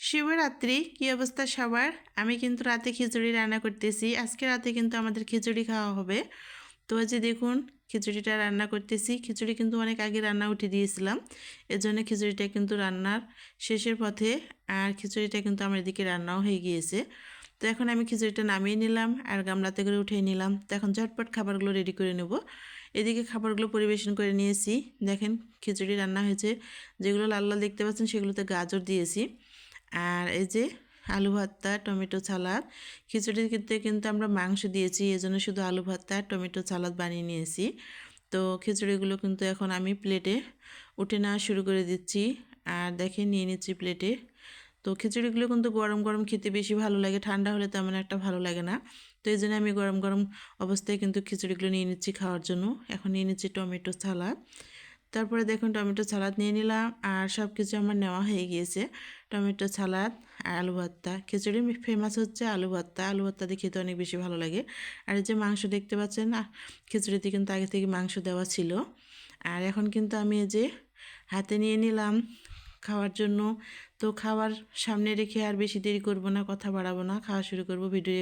শিবরাত্রি কী অবস্থা সবার। আমি কিন্তু রাতে খিচুড়ি রান্না করতেছি। আজকে রাতে কিন্তু আমাদের খিচুড়ি খাওয়া হবে। তো এই যে দেখুন খিচুড়িটা রান্না করতেছি। খিচুড়ি কিন্তু অনেক আগে রান্না উঠে দিয়েছিলাম, এজন্য খিচুড়িটা কিন্তু রান্নার শেষের পথে। আর খিচুড়িটা কিন্তু আমার এদিকে রান্নাও হয়ে গিয়েছে। তো এখন আমি খিচুড়িটা নামিয়ে নিলাম আর গামলাতে করে উঠিয়ে নিলাম। তো এখন ঝটপট খাবারগুলো রেডি করে নেব। এদিকে খাবারগুলো পরিবেশন করে নিয়েছি। দেখেন খিচুড়ি রান্না হয়েছে। যেগুলো লাল লাল দেখতে পাচ্ছেন সেগুলোতে গাজর দিয়েছি। আর এই যে আলু ভর্তা, টমেটো সালাদ। খিচুড়িতে কিন্তু আমরা মাংস দিয়েছি, এজন্য শুধু আলু ভর্তা আর টমেটো সালাদ বানিয়ে নিয়েছি। তো খিচুড়িগুলো কিন্তু এখন আমি প্লেটে উঠে নেওয়া শুরু করে দিচ্ছি। আর দেখে নিয়ে নিচ্ছি প্লেটে। তো খিচুড়িগুলো কিন্তু গরম গরম খেতে বেশি ভালো লাগে, ঠান্ডা হলে তেমন একটা ভালো লাগে না। তো এই জন্য আমি গরম গরম অবস্থায় কিন্তু খিচুড়িগুলো নিয়ে নিচ্ছি খাওয়ার জন্য। এখন নিয়ে নিচ্ছি টমেটো সালাদ। তারপরে দেখুন টমেটো সালাদ নিয়ে নিলাম আর সব কিছু আমার নেওয়া হয়ে গিয়েছে। টমেটো সালাদ আর আলু ভর্তা। খিচুড়ি ফেমাস হচ্ছে আলু ভর্তা। আলু ভর্তা দিয়ে খেতে অনেক বেশি ভালো লাগে। আর এই যে মাংস দেখতে পাচ্ছেন, খিচুড়িতে কিন্তু আগে থেকে মাংস দেওয়া ছিল। আর এখন কিন্তু আমি এই যে হাতে নিয়ে নিলাম খাওয়ার জন্য। তো খাবার সামনে রেখে আর বেশি দেরি করব না, কথা বাড়াবো না, খাওয়া শুরু করব। ভিডিও